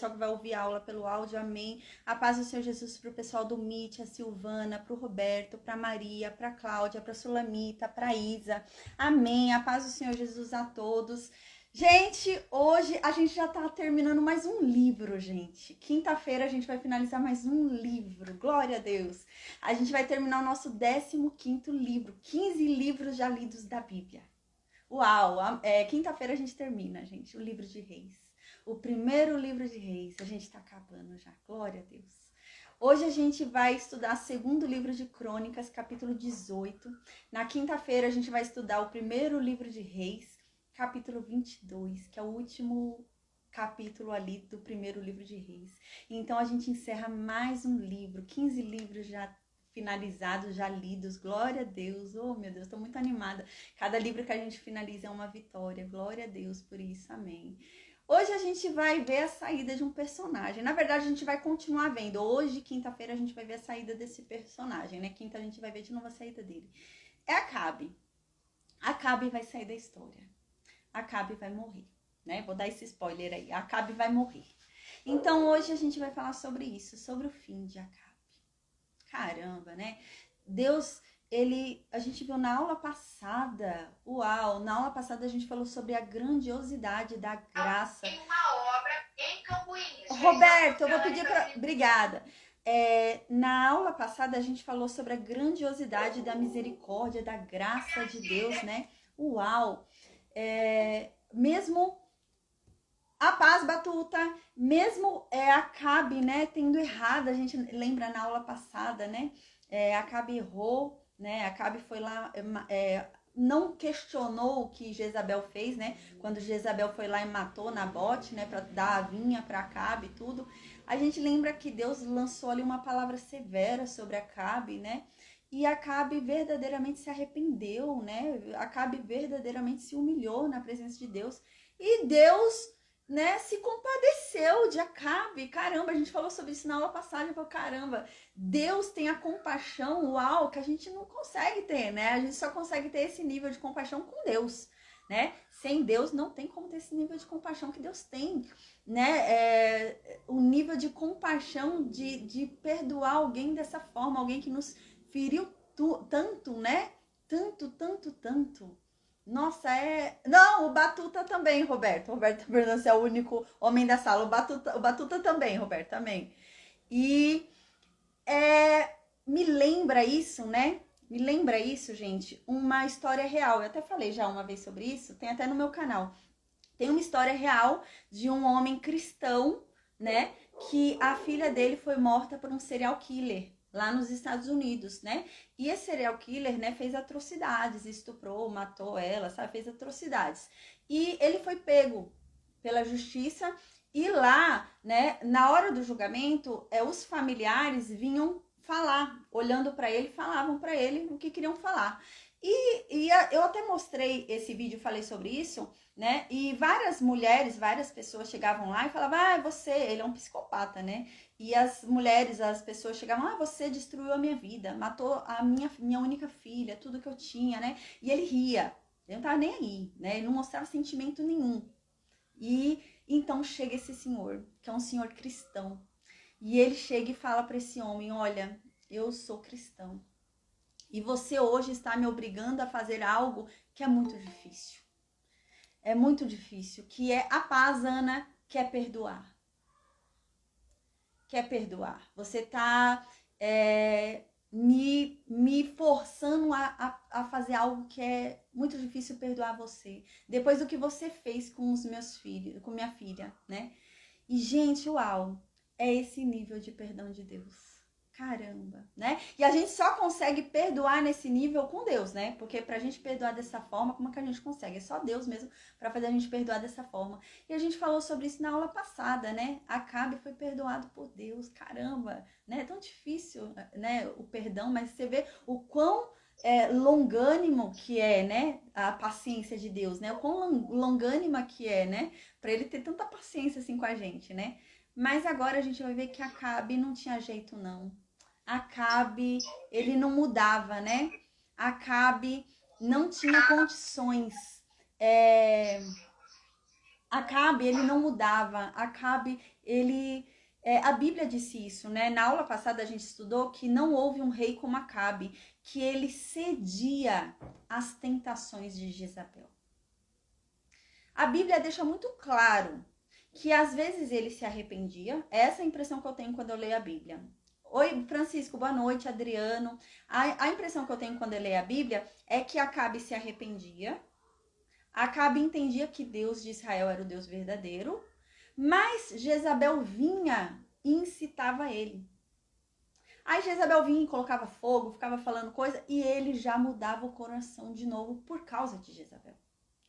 pessoal que vai ouvir a aula pelo áudio, amém. A paz do Senhor Jesus para o pessoal do Meet, a Silvana, para o Roberto, para a Maria, para a Cláudia, para a Sulamita, para a Isa, amém. A paz do Senhor Jesus a todos. Gente, hoje a gente já tá terminando mais um livro, gente. Quinta-feira a gente vai finalizar mais um livro, glória a Deus. A gente vai terminar o nosso 15º livro, 15 livros já lidos da Bíblia. Uau, quinta-feira a gente termina, gente, o livro de Reis. O primeiro livro de Reis, a gente tá acabando já, glória a Deus. Hoje a gente vai estudar o segundo livro de Crônicas, capítulo 18. Na quinta-feira a gente vai estudar o primeiro livro de Reis, capítulo 22, que é o último capítulo ali do primeiro livro de Reis. Então a gente encerra mais um livro, 15 livros já finalizados, já lidos, glória a Deus, oh meu Deus, estou muito animada. Cada livro que a gente finaliza é uma vitória, glória a Deus por isso, amém. Hoje a gente vai ver a saída de um personagem, na verdade a gente vai continuar vendo, hoje, quinta-feira, a gente vai ver a saída desse personagem, né, quinta a gente vai ver de novo a saída dele. É Acabe. Acabe vai sair da história. Acabe vai morrer, né? Vou dar esse spoiler aí. Acabe vai morrer. Então hoje a gente vai falar sobre isso, sobre o fim de Acabe. Caramba, né? Deus, a gente viu na aula passada, na aula passada a gente falou sobre a grandiosidade da graça. Tem uma obra em Cambuinhas. Roberto, eu vou pedir para... Obrigada. Na aula passada a gente falou sobre a grandiosidade da misericórdia, da graça de Deus, né? Uau! Mesmo a paz, Batuta, mesmo Acabe, né, tendo errado, a gente lembra na aula passada, né, Acabe errou, né, Acabe foi lá, não questionou o que Jezabel fez, né, quando Jezabel foi lá e matou Nabote, né, para dar a vinha para Acabe e tudo, a gente lembra que Deus lançou ali uma palavra severa sobre Acabe, né, e Acabe verdadeiramente se arrependeu, né, Acabe verdadeiramente se humilhou na presença de Deus, e Deus, né, se compadeceu de Acabe. Caramba, a gente falou sobre isso na aula passada, falou, caramba, Deus tem a compaixão, uau, que a gente não consegue ter, né? A gente só consegue ter esse nível de compaixão com Deus, né? Sem Deus não tem como ter esse nível de compaixão que Deus tem, né? O nível de compaixão de perdoar alguém dessa forma, alguém que nos feriu tanto, né? Tanto. Nossa, Não, o Batuta também, Roberto. Roberto Fernandes é o único homem da sala. O Batuta também, Roberto, também. E me lembra isso, né? Me lembra isso, gente, uma história real. Eu até falei já uma vez sobre isso, tem até no meu canal. Tem uma história real de um homem cristão, né? Que a filha dele foi morta por um serial killer lá nos Estados Unidos, né? E esse serial killer, né, fez atrocidades, estuprou, matou ela, sabe? Fez atrocidades. E ele foi pego pela justiça e lá, né, na hora do julgamento, os familiares vinham falar, olhando para ele, falavam para ele o que queriam falar. Eu até mostrei esse vídeo, falei sobre isso, né? E várias mulheres, várias pessoas chegavam lá e falavam, ele é um psicopata, né? E as mulheres, as pessoas chegavam, você destruiu a minha vida, matou a minha única filha, tudo que eu tinha, né? E ele ria, ele não tava nem aí, né? Ele não mostrava sentimento nenhum. E então chega esse senhor, que é um senhor cristão, e ele chega e fala para esse homem, olha, eu sou cristão. E você hoje está me obrigando a fazer algo que é muito difícil. É muito difícil, que é a paz, Ana, quer perdoar. Quer perdoar. Você está me forçando a fazer algo que é muito difícil perdoar você. Depois do que você fez com os meus filhos, com minha filha, né? E, gente, uau, é esse nível de perdão de Deus. Caramba, né? E a gente só consegue perdoar nesse nível com Deus, né? Porque pra gente perdoar dessa forma, como é que a gente consegue? É só Deus mesmo pra fazer a gente perdoar dessa forma. E a gente falou sobre isso na aula passada, né? Acabe foi perdoado por Deus, caramba, né? É tão difícil, né? O perdão, mas você vê o quão longânimo que é, né? A paciência de Deus, né? O quão longânima que é, né? Pra ele ter tanta paciência assim com a gente, né? Mas agora a gente vai ver que Acabe não tinha jeito, não. Acabe, ele não mudava, né? Acabe não tinha condições. Acabe, ele não mudava. Acabe, A Bíblia disse isso, né? Na aula passada a gente estudou que não houve um rei como Acabe, que ele cedia às tentações de Jezabel. A Bíblia deixa muito claro que às vezes ele se arrependia. Essa é a impressão que eu tenho quando eu leio a Bíblia. Oi, Francisco, boa noite, Adriano. A impressão que eu tenho quando eu leio a Bíblia é que Acabe se arrependia. Acabe entendia que Deus de Israel era o Deus verdadeiro, mas Jezabel vinha e incitava ele. Aí Jezabel vinha e colocava fogo, ficava falando coisa, e ele já mudava o coração de novo por causa de Jezabel.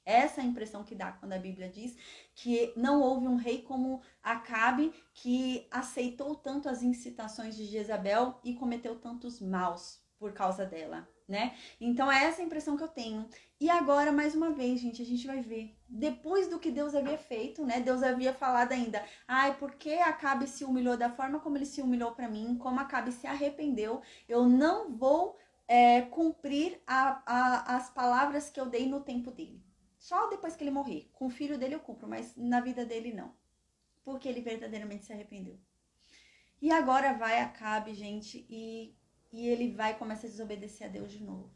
Essa é a impressão que dá quando a Bíblia diz que não houve um rei como Acabe que aceitou tanto as incitações de Jezabel e cometeu tantos maus por causa dela, né? Então é essa a impressão que eu tenho. E agora, mais uma vez, gente, a gente vai ver. Depois do que Deus havia feito, né? Deus havia falado ainda, por que Acabe se humilhou da forma como ele se humilhou para mim, como Acabe se arrependeu, eu não vou cumprir as palavras que eu dei no tempo dele. Só depois que ele morrer. Com o filho dele eu cumpro, mas na vida dele não. Porque ele verdadeiramente se arrependeu. E agora vai Acabe, gente, e ele vai e começa a desobedecer a Deus de novo.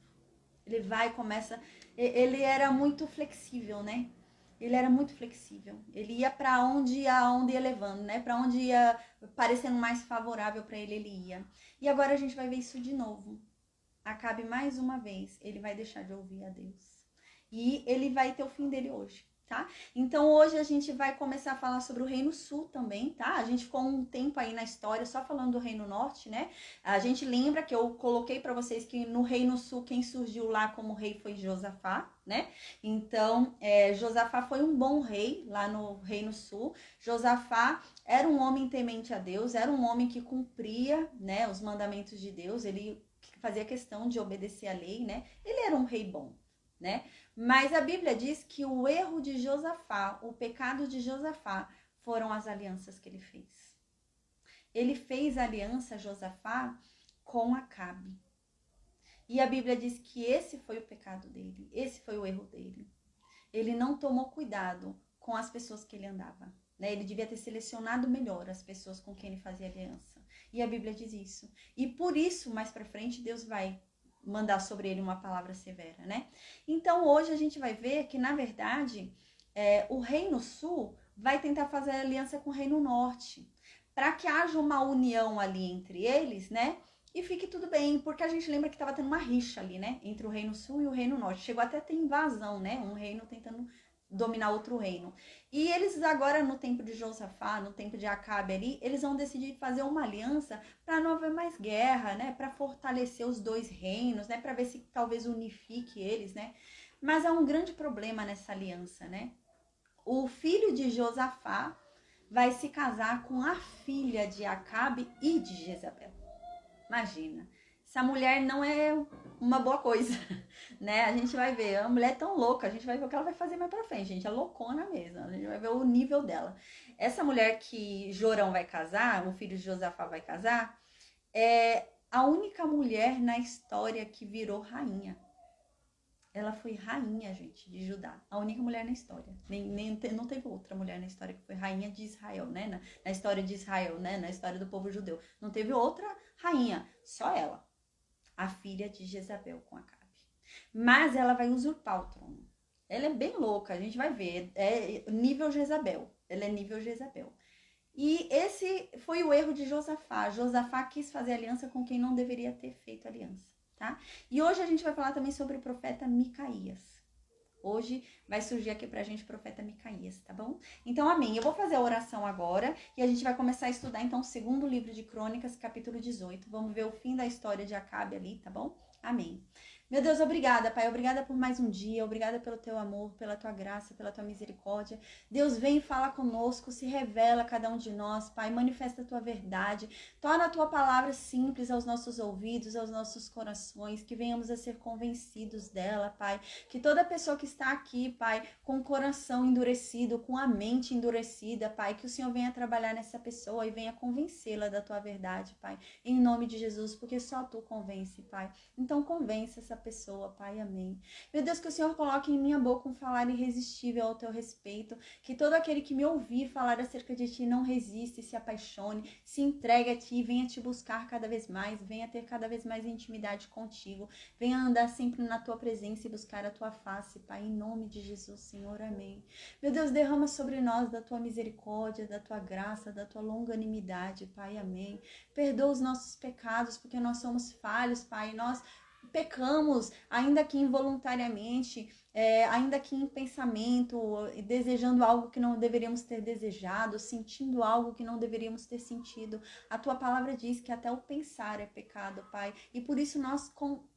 Ele era muito flexível, né? Ele era muito flexível. Ele ia para onde ia levando, né? Para onde ia parecendo mais favorável para ele, ele ia. E agora a gente vai ver isso de novo. Acabe mais uma vez, ele vai deixar de ouvir a Deus. E ele vai ter o fim dele hoje, tá? Então hoje a gente vai começar a falar sobre o Reino Sul também, tá? A gente ficou um tempo aí na história só falando do Reino Norte, né? A gente lembra que eu coloquei para vocês que no Reino Sul quem surgiu lá como rei foi Josafá, né? Então Josafá foi um bom rei lá no Reino Sul. Josafá era um homem temente a Deus, era um homem que cumpria, né, os mandamentos de Deus, ele fazia questão de obedecer a lei, né? Ele era um rei bom, né? Mas a Bíblia diz que o erro de Josafá, o pecado de Josafá, foram as alianças que ele fez. Ele fez aliança, Josafá, com Acabe. E a Bíblia diz que esse foi o pecado dele, esse foi o erro dele. Ele não tomou cuidado com as pessoas que ele andava, né? Ele devia ter selecionado melhor as pessoas com quem ele fazia aliança. E a Bíblia diz isso. E por isso, mais pra frente, Deus vai mandar sobre ele uma palavra severa, né? Então hoje a gente vai ver que, na verdade, o Reino Sul vai tentar fazer aliança com o Reino Norte, para que haja uma união ali entre eles, né? E fique tudo bem, porque a gente lembra que estava tendo uma rixa ali, né? Entre o Reino Sul e o Reino Norte. Chegou até a ter invasão, né? Um reino tentando dominar outro reino. E eles agora, no tempo de Josafá, no tempo de Acabe ali, eles vão decidir fazer uma aliança para não haver mais guerra, né? Para fortalecer os dois reinos, né? Para ver se talvez unifique eles, né? Mas há um grande problema nessa aliança, né? O filho de Josafá vai se casar com a filha de Acabe e de Jezabel. Imagina. Essa mulher não é uma boa coisa, né? A gente vai ver, a mulher é tão louca, a gente vai ver o que ela vai fazer mais pra frente, gente, é loucona mesmo, a gente vai ver o nível dela. Essa mulher que Jorão vai casar, o filho de Josafá vai casar, é a única mulher na história que virou rainha. Ela foi rainha, gente, de Judá. A única mulher na história. Não teve outra mulher na história que foi rainha de Israel, né? Na história de Israel, né? Na história do povo judeu. Não teve outra rainha, só ela. A filha de Jezabel com Acabe. Mas ela vai usurpar o trono. Ela é bem louca, a gente vai ver. É nível Jezabel. Ela é nível Jezabel. E esse foi o erro de Josafá. Josafá quis fazer aliança com quem não deveria ter feito aliança. Tá? E hoje a gente vai falar também sobre o profeta Micaías. Hoje vai surgir aqui pra gente o profeta Micaías, tá bom? Então, amém. Eu vou fazer a oração agora e a gente vai começar a estudar, então, o segundo livro de Crônicas, capítulo 18. Vamos ver o fim da história de Acabe ali, tá bom? Amém. Meu Deus, obrigada, Pai. Obrigada por mais um dia. Obrigada pelo teu amor, pela tua graça, pela tua misericórdia. Deus, vem falar conosco, se revela a cada um de nós, Pai. Manifesta a tua verdade. Torna a tua palavra simples aos nossos ouvidos, aos nossos corações. Que venhamos a ser convencidos dela, Pai. Que toda pessoa que está aqui, Pai, com o coração endurecido, com a mente endurecida, Pai, que o Senhor venha trabalhar nessa pessoa e venha convencê-la da tua verdade, Pai. Em nome de Jesus, porque só tu convence, Pai. Então convence essa essa pessoa, Pai, amém. Meu Deus, que o Senhor coloque em minha boca um falar irresistível ao teu respeito, que todo aquele que me ouvir falar acerca de ti não resiste, se apaixone, se entregue a ti, venha te buscar cada vez mais, venha ter cada vez mais intimidade contigo, venha andar sempre na tua presença e buscar a tua face, Pai, em nome de Jesus, Senhor, amém. Meu Deus, derrama sobre nós da tua misericórdia, da tua graça, da tua longanimidade, Pai, amém. Perdoa os nossos pecados, porque nós somos falhos, Pai, nós pecamos, ainda que involuntariamente, ainda que em pensamento, desejando algo que não deveríamos ter desejado, sentindo algo que não deveríamos ter sentido. A tua palavra diz que até o pensar é pecado, Pai, e por isso nós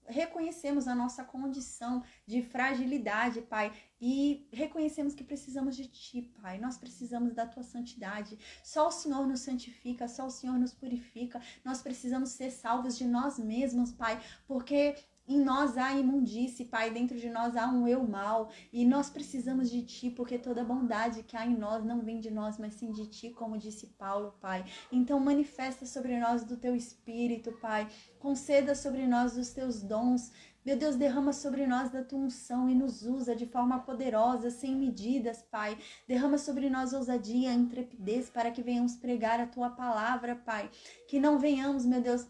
reconhecemos a nossa condição de fragilidade, Pai, e reconhecemos que precisamos de Ti, Pai. Nós precisamos da Tua santidade. Só o Senhor nos santifica, só o Senhor nos purifica. Nós precisamos ser salvos de nós mesmos, Pai, porque em nós há imundície, Pai, dentro de nós há um eu mau, e nós precisamos de Ti, porque toda bondade que há em nós não vem de nós, mas sim de Ti, como disse Paulo, Pai. Então manifesta sobre nós do Teu Espírito, Pai, conceda sobre nós os Teus dons. Meu Deus, derrama sobre nós da Tua unção e nos usa de forma poderosa, sem medidas, Pai. Derrama sobre nós ousadia, intrepidez, para que venhamos pregar a Tua palavra, Pai. Que não venhamos, meu Deus,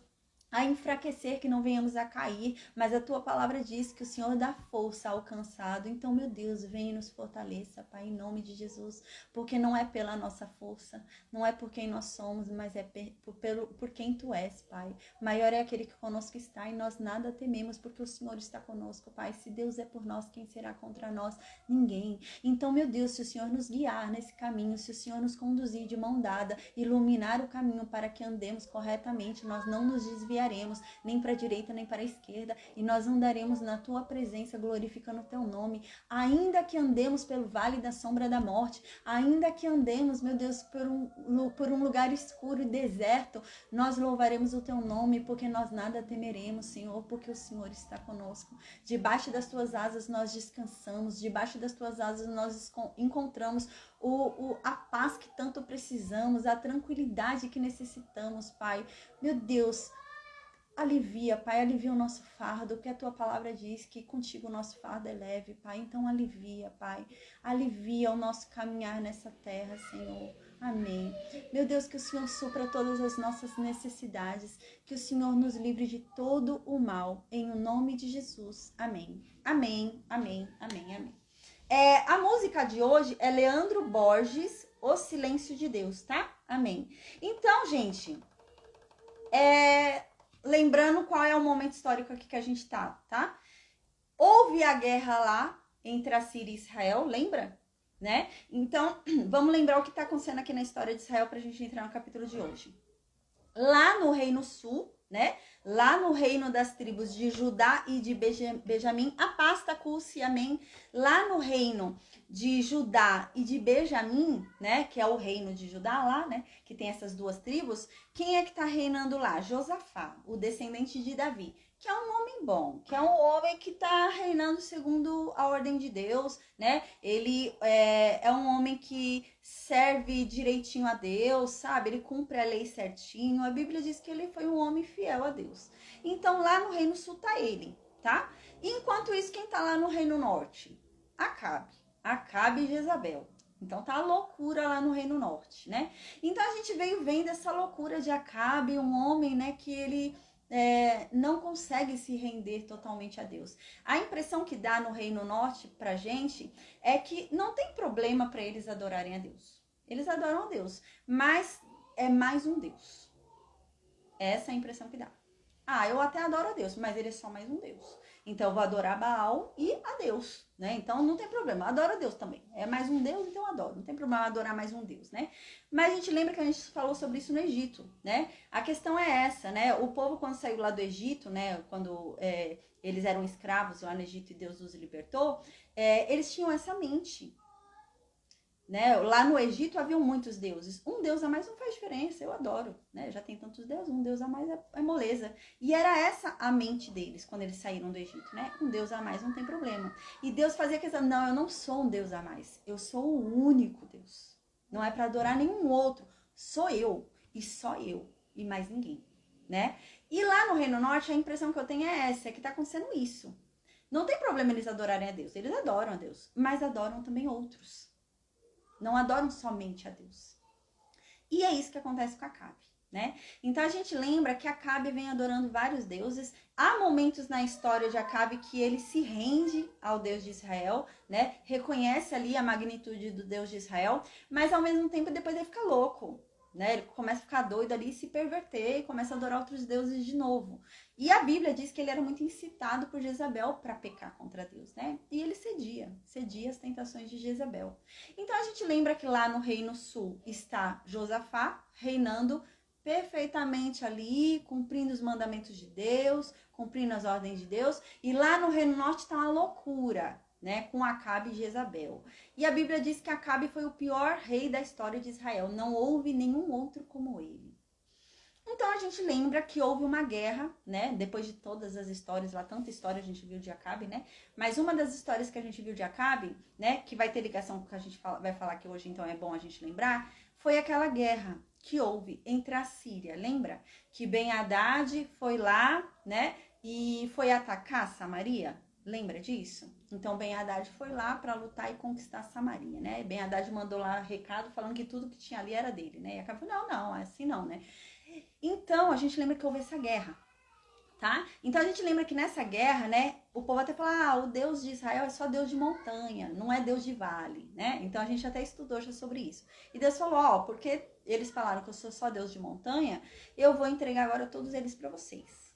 a enfraquecer, que não venhamos a cair, mas a tua palavra diz que o Senhor dá força ao cansado. Então, meu Deus, vem e nos fortaleça, Pai, em nome de Jesus, porque não é pela nossa força, não é por quem nós somos, mas é por quem tu és, Pai. Maior é aquele que conosco está e nós nada tememos, porque o Senhor está conosco, Pai. Se Deus é por nós, quem será contra nós? Ninguém. Então, meu Deus, se o Senhor nos guiar nesse caminho, se o Senhor nos conduzir de mão dada, iluminar o caminho para que andemos corretamente, nós não nos desviaremos nem para a direita nem para a esquerda, e nós andaremos na tua presença glorificando o teu nome, ainda que andemos pelo vale da sombra da morte, ainda que andemos, meu Deus, por um lugar escuro e deserto, nós louvaremos o teu nome, porque nós nada temeremos, Senhor, porque o Senhor está conosco. Debaixo das tuas asas nós descansamos, debaixo das tuas asas nós encontramos a paz que tanto precisamos, a tranquilidade que necessitamos, Pai. Meu Deus, alivia, Pai, alivia o nosso fardo, porque a tua palavra diz que contigo o nosso fardo é leve, Pai. Então alivia, Pai, alivia o nosso caminhar nessa terra, Senhor. Amém. Meu Deus, que o Senhor supra todas as nossas necessidades, que o Senhor nos livre de todo o mal, em o nome de Jesus. Amém. Amém, amém, amém, amém. A música de hoje é Leandro Borges, O Silêncio de Deus, tá? Amém. Então, gente, lembrando qual é o momento histórico aqui que a gente tá? Houve a guerra lá entre a Síria e Israel, lembra? Né? Então, vamos lembrar o que tá acontecendo aqui na história de Israel pra gente entrar no capítulo de hoje. Lá no Reino Sul, né? Lá no reino das tribos de Judá e de Benjamim, a paz tá curse, amém. Lá no reino de Judá e de Benjamim, né? Que é o reino de Judá lá, né? Que tem essas duas tribos. Quem é que tá reinando lá? Josafá, o descendente de Davi, que é um homem bom, que é um homem que tá reinando segundo a ordem de Deus, né? Ele é um homem que serve direitinho a Deus, sabe? Ele cumpre a lei certinho. A Bíblia diz que ele foi um homem fiel a Deus. Então, lá no Reino Sul tá ele, tá? Enquanto isso, quem tá lá no Reino Norte? Acabe e Jezabel. Então tá a loucura lá no Reino Norte, né? Então a gente veio vendo essa loucura de Acabe, um homem, né, que ele não consegue se render totalmente a Deus. A impressão que dá no Reino Norte pra gente é que não tem problema para eles adorarem a Deus. Eles adoram a Deus, mas é mais um Deus. Essa é a impressão que dá. Eu até adoro a Deus, mas ele é só mais um Deus. Então eu vou adorar Baal e a Deus, né? Então não tem problema, adoro a Deus também. É mais um Deus, então eu adoro. Não tem problema adorar mais um Deus, né? Mas a gente lembra que a gente falou sobre isso no Egito, né? A questão é essa, né? O povo quando saiu lá do Egito, né? Quando eles eram escravos lá no Egito e Deus os libertou, eles tinham essa mente, né? Lá no Egito haviam muitos deuses. Um deus a mais não faz diferença, eu adoro, né? Já tem tantos deuses, um deus a mais é moleza. E era essa a mente deles quando eles saíram do Egito, né? Um deus a mais não tem problema. E Deus fazia questão, não, eu não sou um deus a mais, eu sou o único Deus. Não é para adorar nenhum outro, sou eu e só eu e mais ninguém. né? E lá no Reino Norte, a impressão que eu tenho é essa, é que tá acontecendo isso. Não tem problema eles adorarem a Deus, eles adoram a Deus, mas adoram também outros. Não adoram somente a Deus. E é isso que acontece com Acabe, né? Então a gente lembra que Acabe vem adorando vários deuses. Há momentos na história de Acabe que ele se rende ao Deus de Israel, né? Reconhece ali a magnitude do Deus de Israel, mas ao mesmo tempo depois ele fica louco, né? Ele começa a ficar doido ali, se perverter e começa a adorar outros deuses de novo. E a Bíblia diz que ele era muito incitado por Jezabel para pecar contra Deus, né? E ele cedia às tentações de Jezabel. Então a gente lembra que lá no Reino Sul está Josafá reinando perfeitamente ali, cumprindo os mandamentos de Deus, cumprindo as ordens de Deus. E lá no Reino Norte está uma loucura, né, com Acabe e Jezabel. E a Bíblia diz que Acabe foi o pior rei da história de Israel. Não houve nenhum outro como ele. Então a gente lembra que houve uma guerra, né? Depois de todas as histórias lá, tanta história a gente viu de Acabe, né? Mas uma das histórias que a gente viu de Acabe, né? Que vai ter ligação com o que a gente vai falar aqui hoje, então é bom a gente lembrar, foi aquela guerra que houve entre a Síria. Lembra? Que Ben-Hadad foi lá, né? E foi atacar Samaria. Lembra disso? Então Ben-Hadad foi lá para lutar e conquistar Samaria, né? Ben-Hadad mandou lá recado falando que tudo que tinha ali era dele, né? E Acabe falou, não, assim não, né? Então, a gente lembra que houve essa guerra, tá? Então, a gente lembra que nessa guerra, né, o povo até fala, o Deus de Israel é só Deus de montanha, não é Deus de vale, né? Então, a gente até estudou já sobre isso. E Deus falou, porque eles falaram que eu sou só Deus de montanha, eu vou entregar agora todos eles para vocês.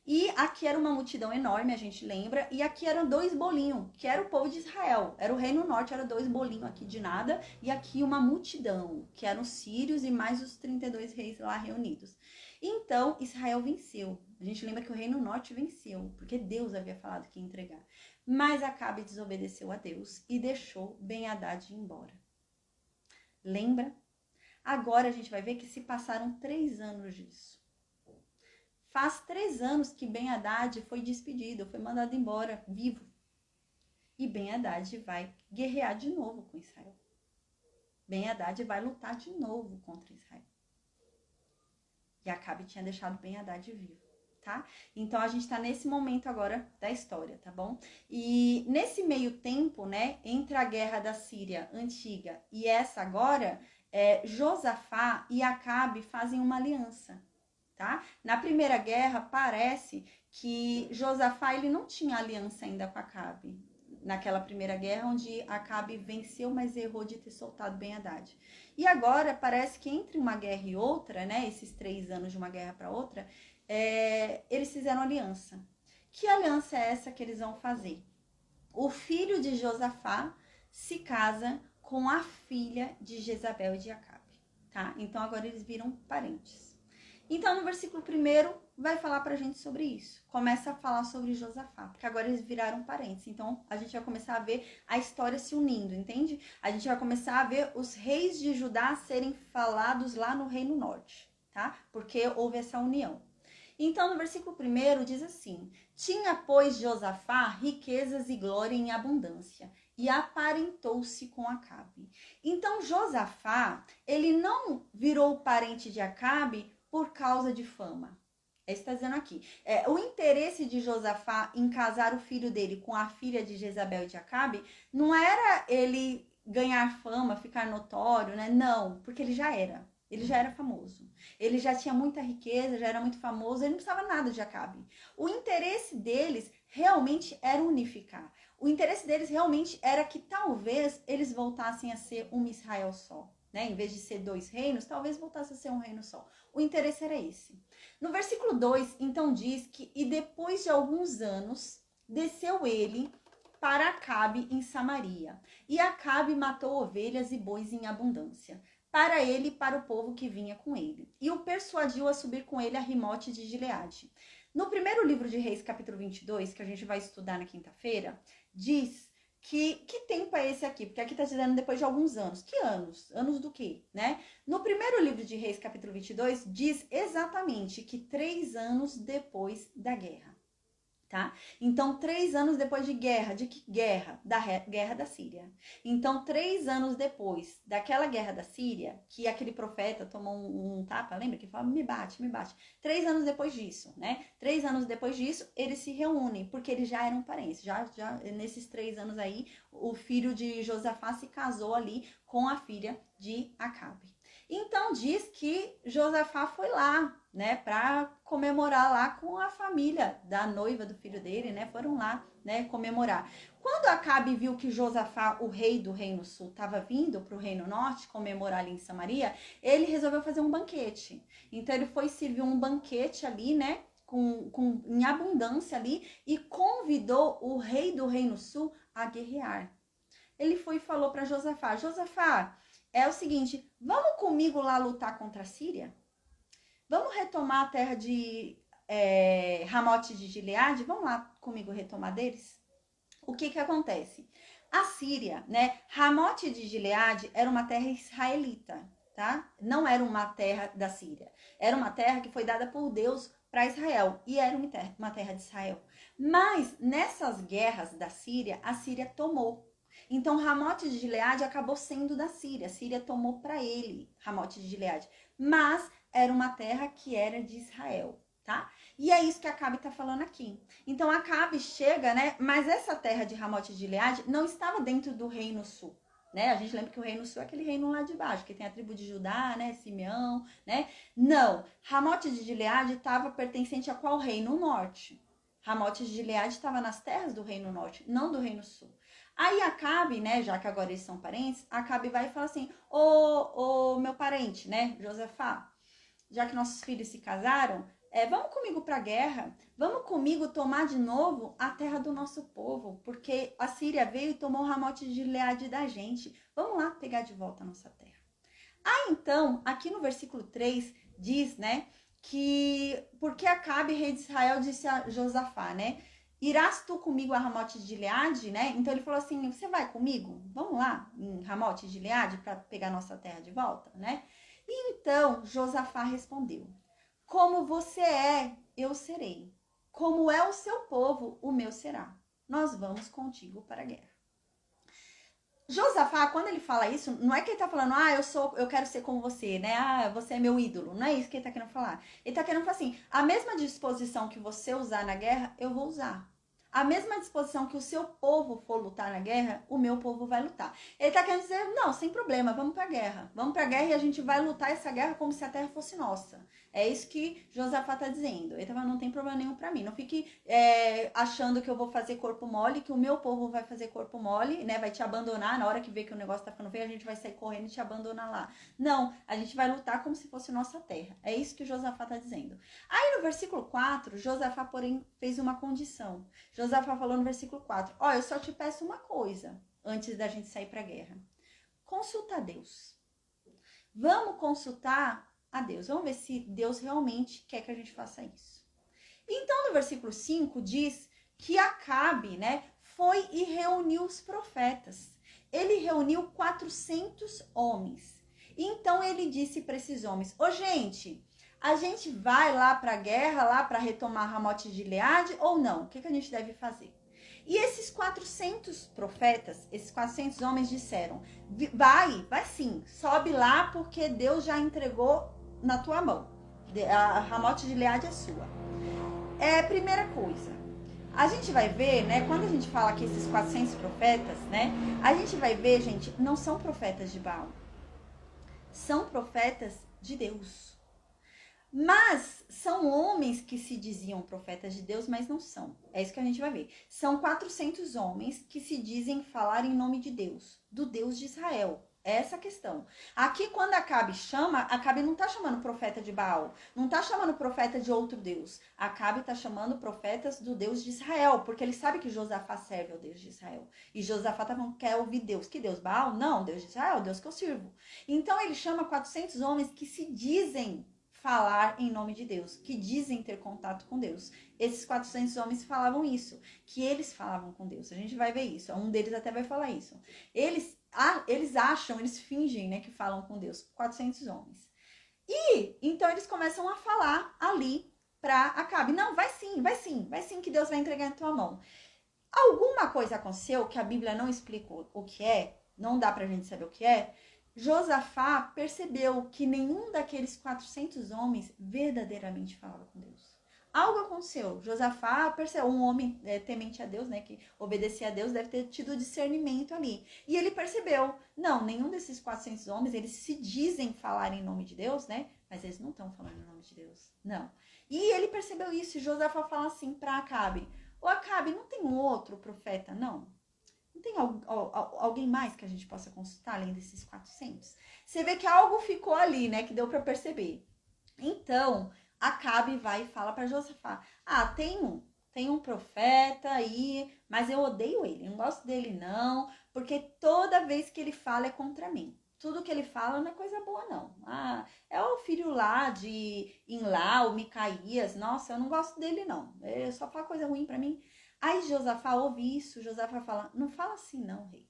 E aqui era uma multidão enorme, a gente lembra, e aqui eram 2 bolinhos, que era o povo de Israel. Era o Reino Norte, era 2 bolinhos aqui de nada, e aqui uma multidão, que eram os sírios e mais os 32 reis lá reunidos. Então, Israel venceu. A gente lembra que o Reino Norte venceu, porque Deus havia falado que ia entregar. Mas Acabe desobedeceu a Deus e deixou Ben-Hadad ir embora. Lembra? Agora a gente vai ver que se passaram 3 anos disso. Faz 3 anos que Ben-Hadad foi despedido, foi mandado embora, vivo. E Ben-Hadad vai guerrear de novo com Israel. Ben-Hadad vai lutar de novo contra Israel. E Acabe tinha deixado Ben-Hadad vivo, tá? Então, a gente está nesse momento agora da história, tá bom? E nesse meio tempo, né, entre a guerra da Síria antiga e essa agora, Josafá e Acabe fazem uma aliança. Tá? Na primeira guerra, parece que Josafá ele não tinha aliança ainda com Acabe. Naquela primeira guerra, onde Acabe venceu, mas errou de ter soltado Ben-Hadad. E agora, parece que entre uma guerra e outra, né, esses 3 anos de uma guerra para outra, eles fizeram aliança. Que aliança é essa que eles vão fazer? O filho de Josafá se casa com a filha de Jezabel e de Acabe. Tá? Então, agora eles viram parentes. Então, no versículo 1 vai falar pra gente sobre isso. Começa a falar sobre Josafá, porque agora eles viraram parentes. Então, a gente vai começar a ver a história se unindo, entende? A gente vai começar a ver os reis de Judá serem falados lá no Reino Norte, tá? Porque houve essa união. Então, no versículo 1 diz assim: tinha, pois, Josafá riquezas e glória em abundância, e aparentou-se com Acabe. Então, Josafá, ele não virou parente de Acabe por causa de fama. Está dizendo aqui. O interesse de Josafá em casar o filho dele com a filha de Jezabel e de Acabe não era ele ganhar fama, ficar notório, né? Não, porque ele já era. Ele já era famoso. Ele já tinha muita riqueza, já era muito famoso, ele não precisava nada de Acabe. O interesse deles realmente era unificar. O interesse deles realmente era que talvez eles voltassem a ser um Israel só. Né? Em vez de ser 2 reinos, talvez voltasse a ser um reino só. O interesse era esse. No versículo 2, então diz que, e depois de alguns anos, desceu ele para Acabe em Samaria. E Acabe matou ovelhas e bois em abundância, para ele e para o povo que vinha com ele. E o persuadiu a subir com ele a Rimote de Gileade. No primeiro livro de Reis, capítulo 22, que a gente vai estudar na quinta-feira, diz que tempo é esse aqui? Porque aqui está dizendo depois de alguns anos. Que anos? Anos do quê? Né? No primeiro livro de Reis, capítulo 22, diz exatamente que 3 anos depois da guerra. Tá? Então, 3 anos depois de guerra, de que guerra? Guerra da Síria. Então, 3 anos depois daquela guerra da Síria, que aquele profeta tomou um tapa, lembra? Que fala, me bate, me bate. 3 anos depois disso, né? 3 anos depois disso, eles se reúnem, porque eles já eram parentes. Já nesses 3 anos aí, o filho de Josafá se casou ali com a filha de Acabe. Então, diz que Josafá foi lá, né, para comemorar lá com a família da noiva do filho dele, né, foram lá, né, comemorar. Quando Acabe viu que Josafá, o rei do reino sul, estava vindo para o reino norte comemorar ali em Samaria, ele resolveu fazer um banquete. Então ele foi servir um banquete ali, né, em abundância ali, e convidou o rei do reino sul a guerrear. Ele foi e falou para Josafá, Josafá, é o seguinte, vamos comigo lá lutar contra a Síria? Vamos retomar a terra de Ramote de Gileade? Vamos lá comigo retomar deles? O que acontece? A Síria, né? Ramote de Gileade era uma terra israelita, tá? Não era uma terra da Síria. Era uma terra que foi dada por Deus para Israel e era uma terra de Israel. Mas nessas guerras da Síria, a Síria tomou. Então Ramote de Gileade acabou sendo da Síria. A Síria tomou para ele Ramote de Gileade. Mas era uma terra que era de Israel, tá? E é isso que Acabe tá falando aqui. Então Acabe chega, né? Mas essa terra de Ramote de Gileade não estava dentro do reino sul, né? A gente lembra que o reino sul é aquele reino lá de baixo, que tem a tribo de Judá, né? Simeão, né? Não, Ramote de Gileade estava pertencente a qual reino? O norte. Ramote de Gileade estava nas terras do reino norte, não do reino sul. Aí Acabe, né, já que agora eles são parentes, Acabe vai e fala assim, ô meu parente, né, Josafá, já que nossos filhos se casaram, vamos comigo para a guerra, vamos comigo tomar de novo a terra do nosso povo, porque a Síria veio e tomou o Ramote de Gileade da gente, vamos lá pegar de volta a nossa terra. Ah, então, aqui no versículo 3 diz, né, que porque Acabe, rei de Israel, disse a Josafá, né, irás tu comigo a Ramote de Gileade, né? Então ele falou assim, você vai comigo? Vamos lá em Ramote de Gileade para pegar nossa terra de volta, né? E então Josafá respondeu, como você é, eu serei. Como é o seu povo, o meu será. Nós vamos contigo para a guerra. Josafá, quando ele fala isso, não é que ele tá falando, eu quero ser como você, né? Ah, você é meu ídolo. Não é isso que ele tá querendo falar. Ele tá querendo falar assim, a mesma disposição que você usar na guerra, eu vou usar. A mesma disposição que o seu povo for lutar na guerra, o meu povo vai lutar. Ele tá querendo dizer, não, sem problema, vamos pra guerra. Vamos pra guerra e a gente vai lutar essa guerra como se a terra fosse nossa. É isso que Josafá tá dizendo. Ele tá falando, não tem problema nenhum pra mim. Não fique achando que eu vou fazer corpo mole, que o meu povo vai fazer corpo mole, né? Vai te abandonar. Na hora que vê que o negócio tá ficando feio, a gente vai sair correndo e te abandonar lá. Não, a gente vai lutar como se fosse nossa terra. É isso que Josafá tá dizendo. Aí no versículo 4, Josafá, porém, fez uma condição. Josafá falou no versículo 4, eu só te peço uma coisa antes da gente sair pra guerra. Consulta a Deus. Vamos consultar a Deus. Vamos ver se Deus realmente quer que a gente faça isso. Então, no versículo 5 diz que Acabe, né, foi e reuniu os profetas. Ele reuniu 400 homens. Então ele disse para esses homens, gente, a gente vai lá para a guerra, lá para retomar Ramote de Gileade ou não? O que a gente deve fazer? E esses 400 profetas, esses 400 homens disseram, vai sim, sobe lá porque Deus já entregou na tua mão. A Ramote de Gileade é sua. Primeira coisa, a gente vai ver, né, quando a gente fala que esses 400 profetas, né, a gente vai ver, gente, não são profetas de Baal, são profetas de Deus. Mas são homens que se diziam profetas de Deus, mas não são. É isso que a gente vai ver. São 400 homens que se dizem falar em nome de Deus, do Deus de Israel. É essa a questão. Aqui, quando Acabe chama, Acabe não está chamando profeta de Baal, não está chamando profeta de outro Deus. Acabe está chamando profetas do Deus de Israel, porque ele sabe que Josafá serve ao Deus de Israel. E Josafá tá falando, quer ouvir Deus. Que Deus? Baal? Não, Deus de Israel, Deus que eu sirvo. Então ele chama 400 homens que se dizem falar em nome de Deus, que dizem ter contato com Deus. Esses 400 homens falavam isso, que eles falavam com Deus. A gente vai ver isso, um deles até vai falar isso. Eles acham, eles fingem, né, que falam com Deus, 400 homens. E então eles começam a falar ali para Acabe. Não, vai sim que Deus vai entregar em tua mão. Alguma coisa aconteceu que a Bíblia não explica o que é, não dá pra gente saber o que é. Josafá percebeu que nenhum daqueles 400 homens verdadeiramente falava com Deus. Algo aconteceu. Josafá percebeu, um homem temente a Deus, né, que obedecia a Deus, deve ter tido discernimento ali. E ele percebeu, não, nenhum desses 400 homens, eles se dizem falar em nome de Deus, né, mas eles não estão falando em nome de Deus, não. E ele percebeu isso, e Josafá fala assim para Acabe, ô Acabe, não tem um outro profeta, não? Não tem alguém mais que a gente possa consultar além desses 400? Você vê que algo ficou ali, né, que deu para perceber. Então, Acabe vai e fala para Josafá, tem um profeta aí, mas eu odeio ele, não gosto dele não, porque toda vez que ele fala é contra mim. Tudo que ele fala não é coisa boa, não. É o filho lá de Inlá, o Micaías. Nossa, eu não gosto dele, não. Ele só fala coisa ruim pra mim. Aí Josafá ouve isso, Josafá fala, não fala assim não, rei.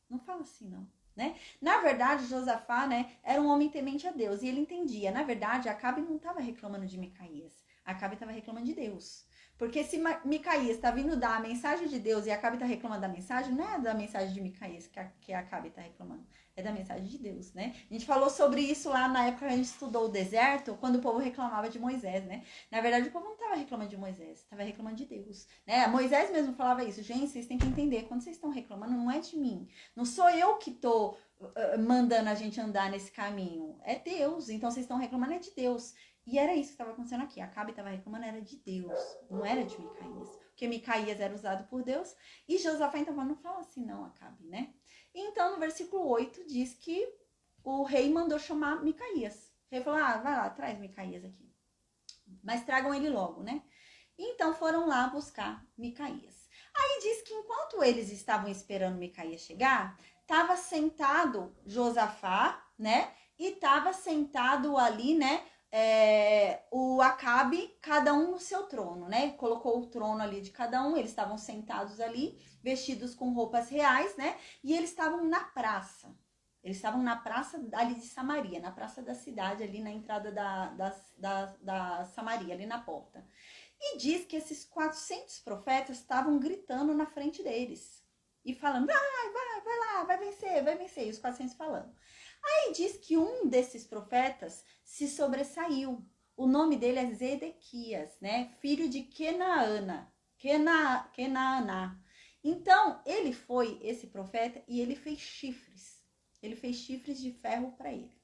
Não fala assim não, né? Na verdade, Josafá, né, era um homem temente a Deus e ele entendia. Na verdade, Acabe não estava reclamando de Micaías. Acabe estava reclamando de Deus. Porque se Micaías está vindo dar a mensagem de Deus e Acabe está reclamando da mensagem, não é da mensagem de Micaías que Acabe está reclamando, é da mensagem de Deus, né? A gente falou sobre isso lá na época que a gente estudou o deserto, quando o povo reclamava de Moisés, né? Na verdade, o povo não estava reclamando de Moisés, estava reclamando de Deus, né? Moisés mesmo falava isso, gente, vocês têm que entender, quando vocês estão reclamando, não é de mim, não sou eu que tô mandando a gente andar nesse caminho, é Deus, então vocês estão reclamando é de Deus. E era isso que estava acontecendo aqui. Acabe estava reclamando, era de Deus, não era de Micaías. Porque Micaías era usado por Deus. E Josafá então não fala assim não, Acabe, né? Então no versículo 8 diz que o rei mandou chamar Micaías. O rei falou, vai lá, traz Micaías aqui. Mas tragam ele logo, né? Então foram lá buscar Micaías. Aí diz que enquanto eles estavam esperando Micaías chegar, estava sentado Josafá, né? E estava sentado ali, né? O Acabe, cada um no seu trono, né? Colocou o trono ali de cada um, eles estavam sentados ali, vestidos com roupas reais, né? E eles estavam na praça. Eles estavam na praça ali de Samaria, na praça da cidade, ali na entrada da Samaria, ali na porta. E diz que esses 400 profetas estavam gritando na frente deles. E falando, vai lá, vai vencer. E os 400 falando. Aí diz que um desses profetas se sobressaiu. O nome dele é Zedequias, né? Filho de Kenaana. Então, ele foi esse profeta e ele fez chifres. Ele fez chifres de ferro para ele.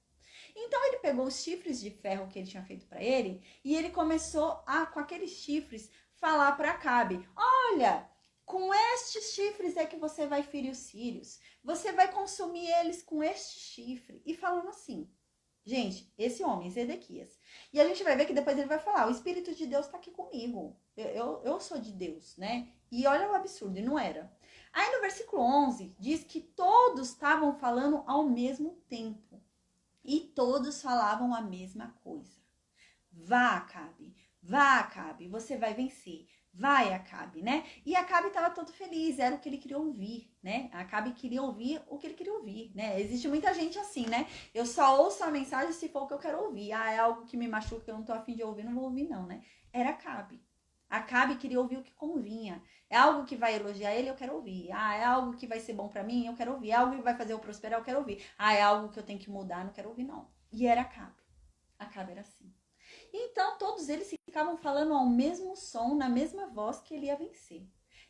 Então, ele pegou os chifres de ferro que ele tinha feito para ele e ele começou a, com aqueles chifres, falar para Acabe, olha, com estes chifres é que você vai ferir os sírios. Você vai consumir eles com este chifre. E falando assim, gente, esse homem, Zedequias. E a gente vai ver que depois ele vai falar, o Espírito de Deus está aqui comigo. Eu sou de Deus, né? E olha o absurdo, e não era. Aí no versículo 11, diz que todos estavam falando ao mesmo tempo. E todos falavam a mesma coisa. Vá, Acabe, você vai vencer. Vai, Acabe, né? E Acabe estava todo feliz, era o que ele queria ouvir, né? Acabe queria ouvir o que ele queria ouvir, né? Existe muita gente assim, né? Eu só ouço a mensagem se for o que eu quero ouvir. É algo que me machuca, que eu não tô afim de ouvir, não vou ouvir não, né? Era Acabe. Acabe queria ouvir o que convinha. É algo que vai elogiar ele, eu quero ouvir. É algo que vai ser bom pra mim, eu quero ouvir. É algo que vai fazer eu prosperar, eu quero ouvir. É algo que eu tenho que mudar, não quero ouvir não. E era Acabe. Acabe era assim. Então, todos eles ficavam falando ao mesmo som, na mesma voz que ele ia vencer.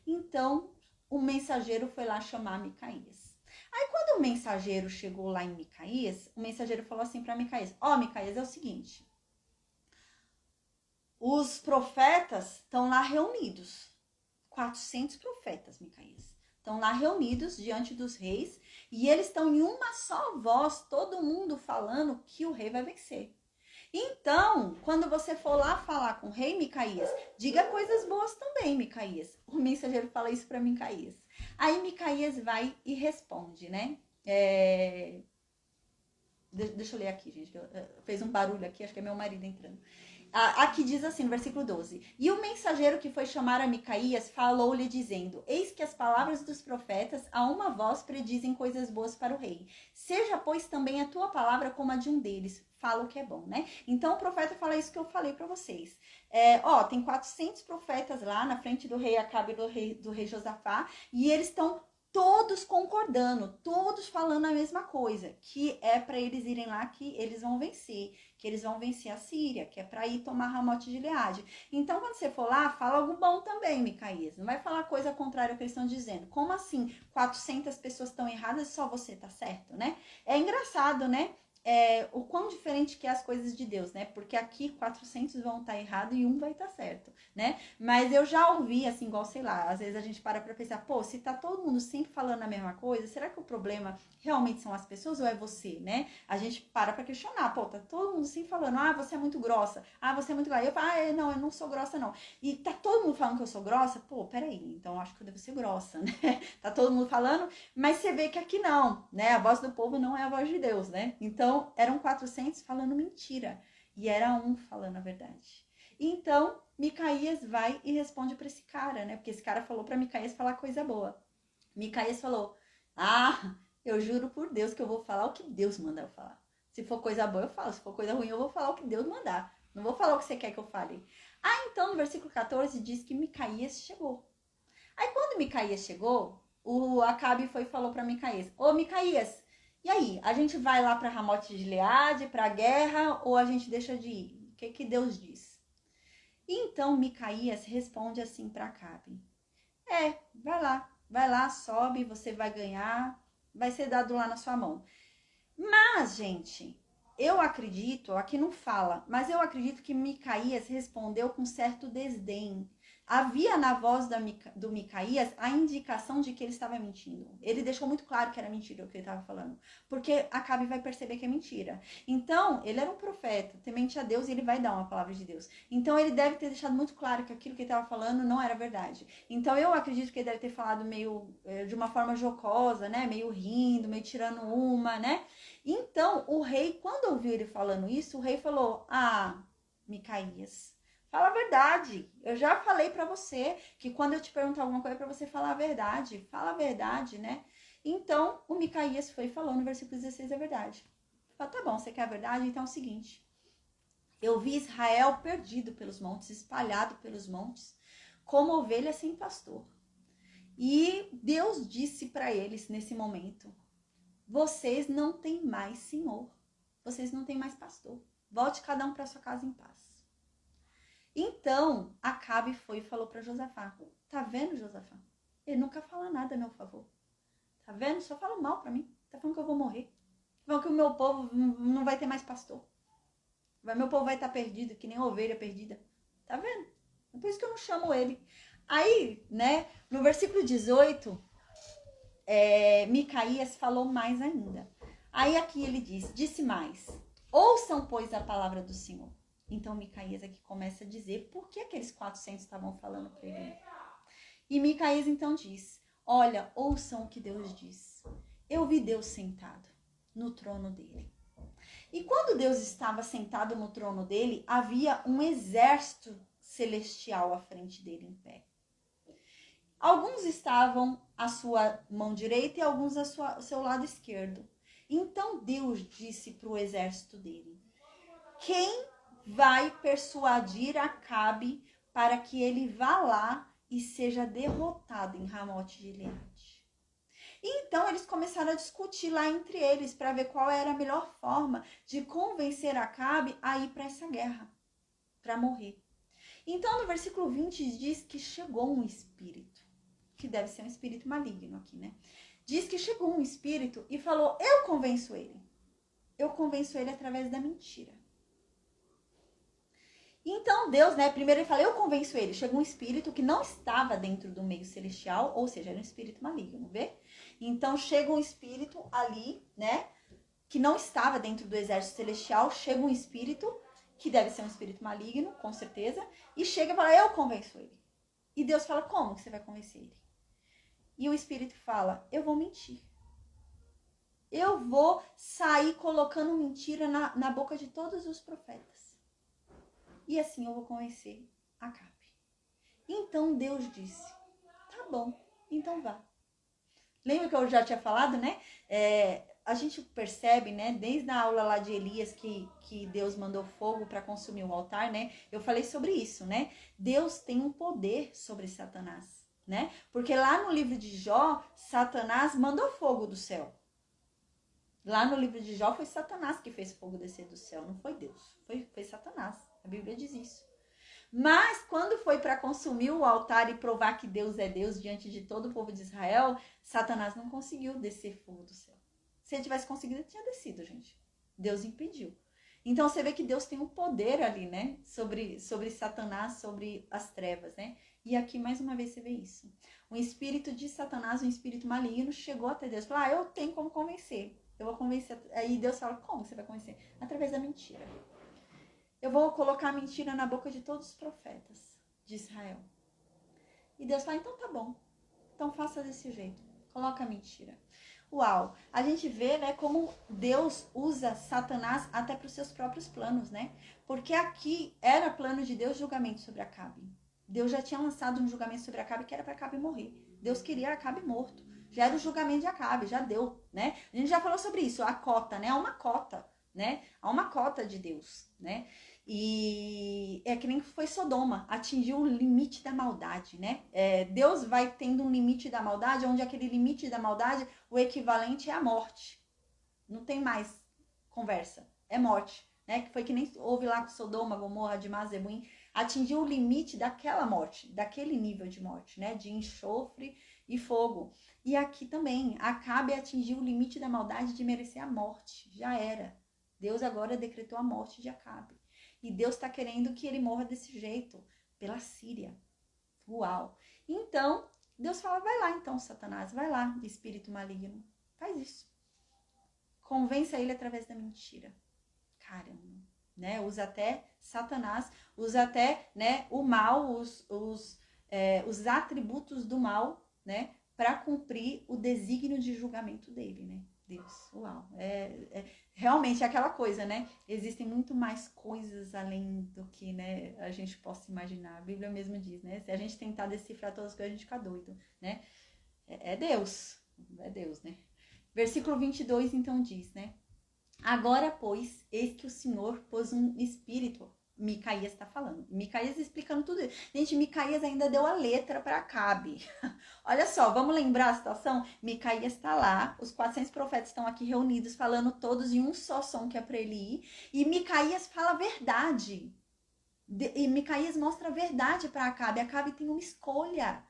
Então, o mensageiro foi lá chamar Micaías. Aí, quando o mensageiro chegou lá em Micaías, o mensageiro falou assim para Micaías, Micaías, é o seguinte, os profetas estão lá reunidos, 400 profetas, Micaías, estão lá reunidos diante dos reis, e eles estão em uma só voz, todo mundo falando que o rei vai vencer. Então, quando você for lá falar com o rei Micaías, diga coisas boas também, Micaías. O mensageiro fala isso para Micaías. Aí Micaías vai e responde, né? Deixa eu ler aqui, gente. Fez um barulho aqui, acho que é meu marido entrando. Aqui diz assim, no versículo 12. E o mensageiro que foi chamar a Micaías falou-lhe dizendo: Eis que as palavras dos profetas a uma voz predizem coisas boas para o rei. Seja, pois, também a tua palavra como a de um deles. Fala o que é bom, né? Então o profeta fala isso que eu falei para vocês. Tem 400 profetas lá na frente do rei Acabe e do rei Josafá, e eles estão todos concordando, todos falando a mesma coisa, que é para eles irem lá que eles vão vencer, que eles vão vencer a Síria, que é para ir tomar Ramote de Gileade. Então, quando você for lá, fala algo bom também, Micaías. Não vai falar coisa contrária ao que eles estão dizendo. Como assim 400 pessoas estão erradas e só você tá certo, né? É engraçado, né? O quão diferente que é as coisas de Deus, né? Porque aqui 400 vão estar errados e um vai estar certo, né? Mas eu já ouvi, assim, igual, sei lá, às vezes a gente para pra pensar, pô, se tá todo mundo sempre falando a mesma coisa, será que o problema realmente são as pessoas ou é você, né? A gente para pra questionar, pô, tá todo mundo sempre falando, você é muito grossa, você é muito grossa. Eu falo, não, eu não sou grossa, não. E tá todo mundo falando que eu sou grossa, pô, peraí, então eu acho que eu devo ser grossa, né? Tá todo mundo falando, mas você vê que aqui não, né? A voz do povo não é a voz de Deus, né? Então, eram 400 falando mentira. E era um falando a verdade. Então, Micaías vai e responde para esse cara, né? Porque esse cara falou para Micaías falar coisa boa. Micaías falou, eu juro por Deus que eu vou falar o que Deus manda eu falar. Se for coisa boa, eu falo. Se for coisa ruim, eu vou falar o que Deus mandar. Não vou falar o que você quer que eu fale. Então, no versículo 14, diz que Micaías chegou. Aí, quando Micaías chegou, o Acabe foi e falou para Micaías, ô Micaías, e aí, a gente vai lá para Ramote de Gileade, para a guerra, ou a gente deixa de ir? O que Deus diz? Então, Micaías responde assim para Acabe. Vai lá, sobe, você vai ganhar, vai ser dado lá na sua mão. Mas, gente, eu acredito, aqui não fala, mas eu acredito que Micaías respondeu com certo desdém. Havia na voz do Micaías a indicação de que ele estava mentindo. Ele deixou muito claro que era mentira o que ele estava falando. Porque Acabe vai perceber que é mentira. Então, ele era um profeta, temente a Deus, e ele vai dar uma palavra de Deus. Então, ele deve ter deixado muito claro que aquilo que ele estava falando não era verdade. Então, eu acredito que ele deve ter falado meio de uma forma jocosa, né? Meio rindo, meio tirando uma, né? Então, o rei, quando ouviu ele falando isso, o rei falou, Micaías, fala a verdade. Eu já falei pra você que quando eu te perguntar alguma coisa, é pra você falar a verdade. Fala a verdade, né? Então, o Micaías foi e falou no versículo 16 a verdade. Falou, tá bom, você quer a verdade? Então é o seguinte. Eu vi Israel perdido pelos montes, espalhado pelos montes, como ovelha sem pastor. E Deus disse para eles nesse momento, vocês não têm mais senhor. Vocês não têm mais pastor. Volte cada um para sua casa em paz. Então, Acabe foi e falou para Josafá. Tá vendo, Josafá? Ele nunca fala nada a meu favor. Tá vendo? Só fala mal para mim. Tá falando que eu vou morrer. Tá falando que o meu povo não vai ter mais pastor. Meu povo vai estar perdido, que nem ovelha perdida. Tá vendo? É por isso que eu não chamo ele. Aí, né, no versículo 18, Micaías falou mais ainda. Aí aqui ele disse mais. Ouçam, pois, a palavra do Senhor. Então Micaías aqui começa a dizer por que aqueles 400 estavam falando para ele. E Micaías então diz, olha, ouçam o que Deus diz. Eu vi Deus sentado no trono dele. E quando Deus estava sentado no trono dele, havia um exército celestial à frente dele em pé. Alguns estavam à sua mão direita e alguns ao seu lado esquerdo. Então Deus disse para o exército dele, quem vai persuadir Acabe para que ele vá lá e seja derrotado em Ramote de Gileade? Então eles começaram a discutir lá entre eles para ver qual era a melhor forma de convencer Acabe a ir para essa guerra, para morrer. Então no versículo 20 diz que chegou um espírito, que deve ser um espírito maligno aqui, né? Diz que chegou um espírito e falou, eu convenço ele. Eu convenço ele através da mentira. Então Deus, né, primeiro ele fala, eu convenço ele. Chegou um espírito que não estava dentro do meio celestial, ou seja, era um espírito maligno, vê? Então chega um espírito ali, né, que não estava dentro do exército celestial, chega um espírito, que deve ser um espírito maligno, com certeza, e chega e fala, eu convenço ele. E Deus fala, como que você vai convencer ele? E o espírito fala, eu vou mentir. Eu vou sair colocando mentira na boca de todos os profetas. e assim eu vou convencer Acabe. Então Deus disse, tá bom, então vá. Lembra que eu já tinha falado, né? A gente percebe, né, desde a aula lá de Elias, que Deus mandou fogo para consumir o altar, né? Eu falei sobre isso, né? Deus tem um poder sobre Satanás, né? Porque lá no livro de Jó, Satanás mandou fogo do céu. Lá no livro de Jó foi Satanás que fez fogo descer do céu, não foi Deus. Foi Satanás. A Bíblia diz isso. Mas quando foi para consumir o altar e provar que Deus é Deus diante de todo o povo de Israel, Satanás não conseguiu descer fogo do céu. Se ele tivesse conseguido, ele tinha descido, gente. Deus impediu. Então você vê que Deus tem um poder ali, né? Sobre Satanás, sobre as trevas, né? E aqui mais uma vez você vê isso. O espírito de Satanás, um espírito maligno, chegou até Deus. Falou, eu tenho como convencer. Eu vou convencer. Aí Deus fala, como você vai convencer? Através da mentira. Eu vou colocar a mentira na boca de todos os profetas de Israel. E Deus fala, então tá bom. Então faça desse jeito. Coloca a mentira. Uau! A gente vê, né, como Deus usa Satanás até para os seus próprios planos, né? Porque aqui era plano de Deus julgamento sobre Acabe. Deus já tinha lançado um julgamento sobre Acabe que era para Acabe morrer. Deus queria Acabe morto. Já era o julgamento de Acabe, já deu, né? A gente já falou sobre isso, a cota, né? Há uma cota, né? Há uma cota de Deus, né? E é que nem foi Sodoma, atingiu o limite da maldade, né? Deus vai tendo um limite da maldade, onde aquele limite da maldade, o equivalente é a morte. Não tem mais conversa, é morte, né? Que foi que nem houve lá com Sodoma, Gomorra, Adimá, Zeboim, atingiu o limite daquela morte, daquele nível de morte, né? De enxofre e fogo. E aqui também, Acabe atingiu o limite da maldade de merecer a morte, já era. Deus agora decretou a morte de Acabe. E Deus está querendo que ele morra desse jeito, pela Síria. Uau! Então, Deus fala, vai lá então, Satanás, vai lá, espírito maligno. Faz isso. Convença ele através da mentira. Caramba, né? Usa até Satanás, usa até, né, o mal, os atributos do mal, né? Para cumprir o desígnio de julgamento dele, né? Deus, uau. Realmente é aquela coisa, né? Existem muito mais coisas além do que, né, a gente possa imaginar. A Bíblia mesmo diz, né? Se a gente tentar decifrar todas as coisas, a gente fica doido, né? Deus, né? Versículo 22, então, diz, né? Agora, pois, eis que o Senhor pôs um espírito. Micaías está falando. Micaías explicando tudo isso. Gente, Micaías ainda deu a letra para Acabe. Olha só, vamos lembrar a situação? Micaías está lá, os 400 profetas estão aqui reunidos, falando todos em um só som que é para ele ir. E Micaías fala a verdade. E Micaías mostra a verdade para Acabe. Acabe tem uma escolha.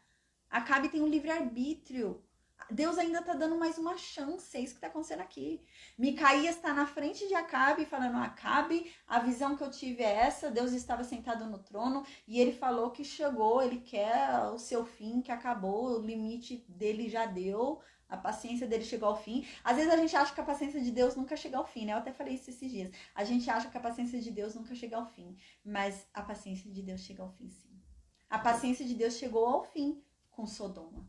Acabe tem um livre-arbítrio. Deus ainda está dando mais uma chance, é isso que está acontecendo aqui. Micaías está na frente de Acabe, falando, Acabe, a visão que eu tive é essa, Deus estava sentado no trono, e ele falou que chegou, ele quer o seu fim, que acabou, o limite dele já deu, a paciência dele chegou ao fim. Às vezes a gente acha que a paciência de Deus nunca chega ao fim, né? Eu até falei isso esses dias. A gente acha que a paciência de Deus nunca chega ao fim, mas a paciência de Deus chega ao fim, sim. A paciência de Deus chegou ao fim com Sodoma.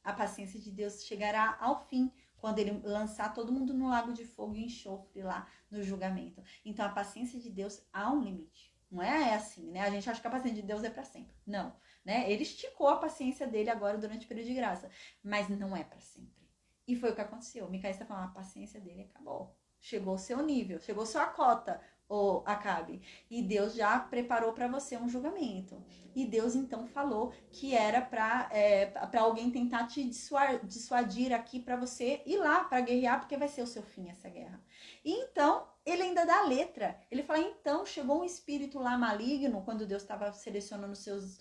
A paciência de Deus chegará ao fim quando ele lançar todo mundo no lago de fogo e enxofre lá no julgamento. Então a paciência de Deus há um limite. Não é assim, né? A gente acha que a paciência de Deus é para sempre. Não, né? Ele esticou a paciência dele agora durante o período de graça, mas não é para sempre. E foi o que aconteceu. Micaías está falando, a paciência dele acabou. Chegou o seu nível, chegou sua cota, ou Acabe. E Deus já preparou para você um julgamento. E Deus então falou que era para alguém tentar te dissuadir aqui para você ir lá para guerrear, porque vai ser o seu fim essa guerra. E então ele ainda dá a letra. Ele fala, então chegou um espírito lá maligno, quando Deus estava selecionando seus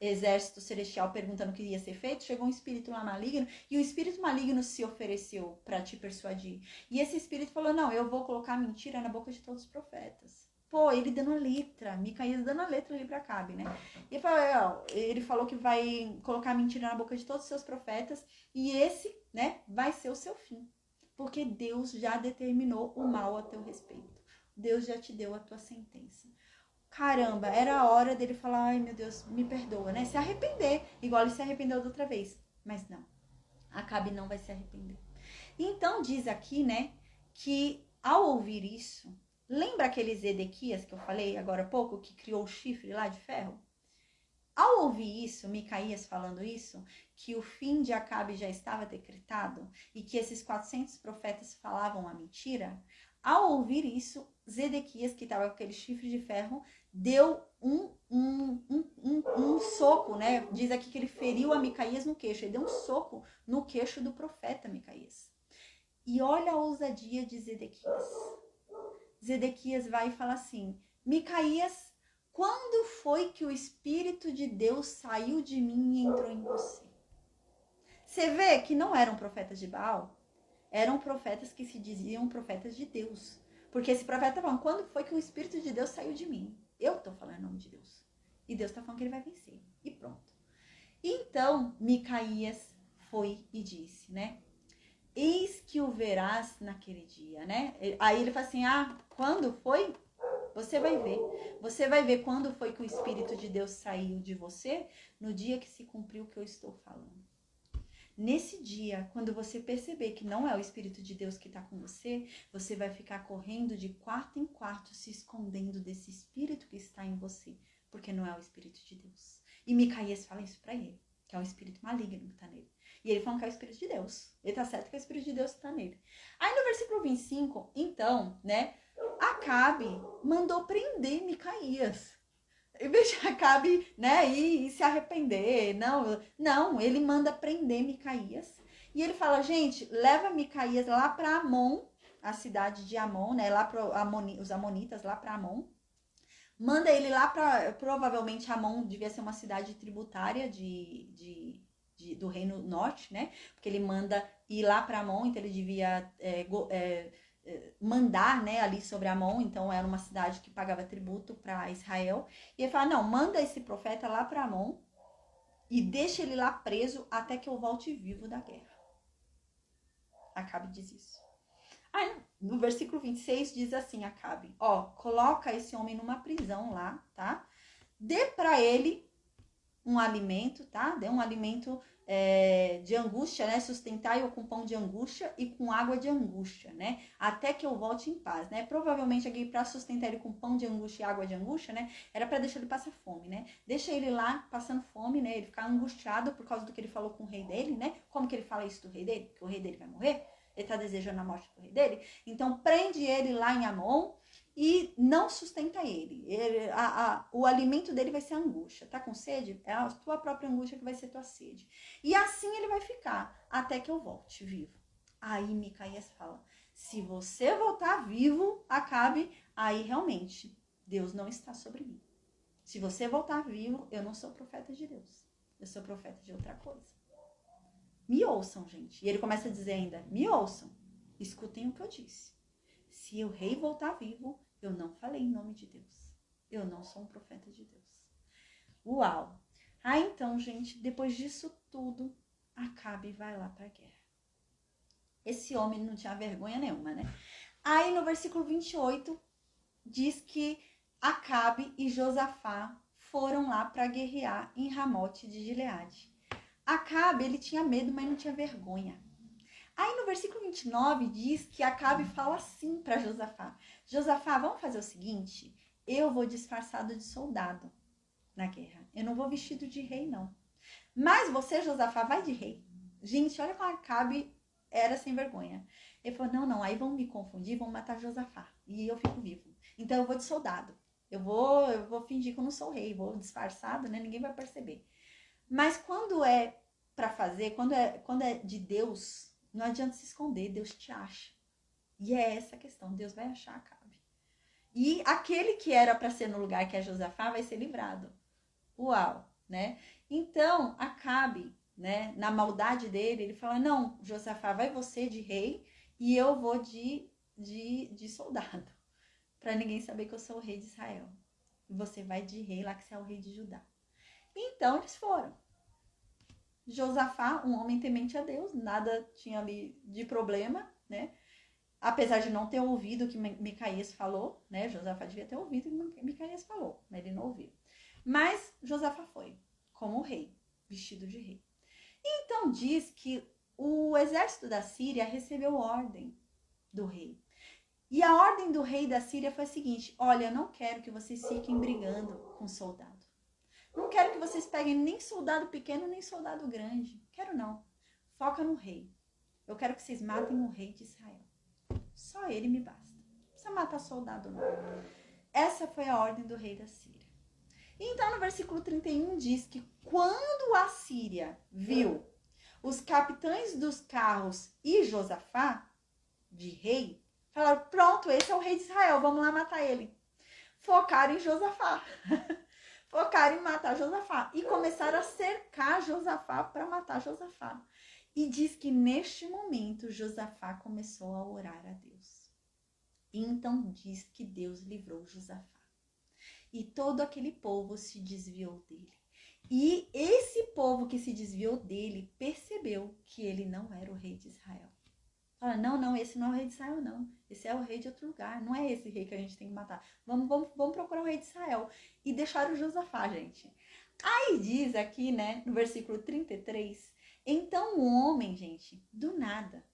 exército celestial perguntando o que ia ser feito, chegou um espírito lá maligno, e o espírito maligno se ofereceu para te persuadir. E esse espírito falou, não, eu vou colocar mentira na boca de todos os profetas. Pô, ele dando a letra, Micaías dando a letra ali para Acabe, né? E ele falou que vai colocar mentira na boca de todos os seus profetas, e esse, né, vai ser o seu fim. Porque Deus já determinou o mal a teu respeito. Deus já te deu a tua sentença. Caramba, era a hora dele falar, ai meu Deus, me perdoa, né? Se arrepender, igual ele se arrependeu da outra vez. Mas não, Acabe não vai se arrepender. Então diz aqui, né, que ao ouvir isso, Lembra aquele Zedequias que eu falei agora há pouco, que criou o chifre lá de ferro? Ao ouvir isso, Micaías falando isso, que o fim de Acabe já estava decretado e que esses 400 profetas falavam a mentira, ao ouvir isso, Zedequias, que estava com aquele chifre de ferro, deu um soco, né? Diz aqui que ele feriu a Micaías no queixo, ele deu um soco no queixo do profeta Micaías. E olha a ousadia de Zedequias. Zedequias vai e fala assim: Micaías, quando foi que o Espírito de Deus saiu de mim e entrou em você? Você vê que não eram profetas de Baal, eram profetas que se diziam profetas de Deus. Porque esse profeta tá falando, quando foi que o Espírito de Deus saiu de mim? Eu tô falando em nome de Deus. E Deus tá falando que ele vai vencer. E pronto. Então, Micaías foi e disse, né? Eis que o verás naquele dia, né? Aí ele fala assim, quando foi? Você vai ver. Você vai ver quando foi que o Espírito de Deus saiu de você, no dia que se cumpriu o que eu estou falando. Nesse dia, quando você perceber que não é o Espírito de Deus que está com você, você vai ficar correndo de quarto em quarto, se escondendo desse Espírito que está em você, porque não é o Espírito de Deus. E Micaías fala isso para ele, que é o Espírito maligno que está nele. E ele fala que é o Espírito de Deus. Ele tá certo que é o Espírito de Deus que está nele. Aí no versículo 25, então, né, Acabe mandou prender Micaías. Em vez de Acabe, né, ir se arrepender, não, ele manda prender Micaías. E ele fala, gente, leva Micaías lá para Amon, a cidade de Amon, né, lá para os amonitas, lá para Amon. Manda ele lá para, provavelmente Amon devia ser uma cidade tributária do Reino Norte, né, porque ele manda ir lá para Amon, então ele devia mandar, né, ali sobre Amon, então era uma cidade que pagava tributo para Israel. E ele fala, não, manda esse profeta lá para Amon e deixa ele lá preso até que eu volte vivo da guerra. Acabe diz isso. Aí no versículo 26 diz assim, Acabe, coloca esse homem numa prisão lá, tá? Dê para ele um alimento, tá? Dê um alimento de angústia, né? Sustentai-o com pão de angústia e com água de angústia, né? Até que eu volte em paz, né? Provavelmente aqui para sustentar ele com pão de angústia e água de angústia, né? Era para deixar ele passar fome, né? Deixa ele lá passando fome, né? Ele ficar angustiado por causa do que ele falou com o rei dele, né? Como que ele fala isso do rei dele? Que o rei dele vai morrer? Ele tá desejando a morte do rei dele? Então prende ele lá em Amon e não sustenta ele. O alimento dele vai ser a angústia. Tá com sede? É a tua própria angústia que vai ser tua sede. E assim ele vai ficar, até que eu volte vivo. Aí Micaías fala, se você voltar vivo, Acabe, aí realmente Deus não está sobre mim. Se você voltar vivo, eu não sou profeta de Deus. Eu sou profeta de outra coisa. Me ouçam, gente. E ele começa a dizer ainda, me ouçam. Escutem o que eu disse. Se o rei voltar vivo, eu não falei em nome de Deus. Eu não sou um profeta de Deus. Uau! Então, gente, depois disso tudo, Acabe vai lá para a guerra. Esse homem não tinha vergonha nenhuma, né? Aí no versículo 28, diz que Acabe e Josafá foram lá para guerrear em Ramote de Gileade. Acabe, ele tinha medo, mas não tinha vergonha. Aí no versículo 29 diz que Acabe fala assim para Josafá. Josafá, vamos fazer o seguinte, eu vou disfarçado de soldado na guerra. Eu não vou vestido de rei, não. Mas você, Josafá, vai de rei. Gente, olha como Acabe era sem vergonha. Ele falou, não, aí vão me confundir, vão matar Josafá. E eu fico vivo. Então eu vou de soldado. Eu vou fingir que eu não sou rei, vou disfarçado, né? Ninguém vai perceber. Mas quando é para fazer, quando é de Deus, não adianta se esconder, Deus te acha. E é essa a questão, Deus vai achar Acabe. E aquele que era para ser no lugar que é Josafá vai ser livrado. Uau, né? Então, Acabe, né, na maldade dele, ele fala, não, Josafá, vai você de rei e eu vou de soldado. Para ninguém saber que eu sou o rei de Israel. E você vai de rei lá que você é o rei de Judá. Então, eles foram. Josafá, um homem temente a Deus, nada tinha ali de problema, né? Apesar de não ter ouvido o que Micaías falou, né? Josafá devia ter ouvido o que Micaías falou, mas ele não ouviu. Mas Josafá foi, como rei, vestido de rei. Então diz que o exército da Síria recebeu ordem do rei. E a ordem do rei da Síria foi a seguinte: olha, eu não quero que vocês fiquem brigando com soldado. Não quero que vocês peguem nem soldado pequeno, nem soldado grande. Quero não. Foca no rei. Eu quero que vocês matem o rei de Israel. Só ele me basta. Não precisa matar soldado não. Essa foi a ordem do rei da Síria. Então no versículo 31 diz que quando a Síria viu os capitães dos carros e Josafá, de rei, falaram, pronto, esse é o rei de Israel, vamos lá matar ele. Focaram em Josafá. Focaram em matar Josafá. E começaram a cercar Josafá para matar Josafá. E diz que neste momento Josafá começou a orar a Deus. E então diz que Deus livrou Josafá. E todo aquele povo se desviou dele. E esse povo que se desviou dele percebeu que ele não era o rei de Israel. Fala, não, esse não é o rei de Israel, não. Esse é o rei de outro lugar. Não é esse rei que a gente tem que matar. Vamos procurar o rei de Israel. E deixaram Josafá, gente. Aí diz aqui, né, no versículo 33, então o homem, gente, do nada,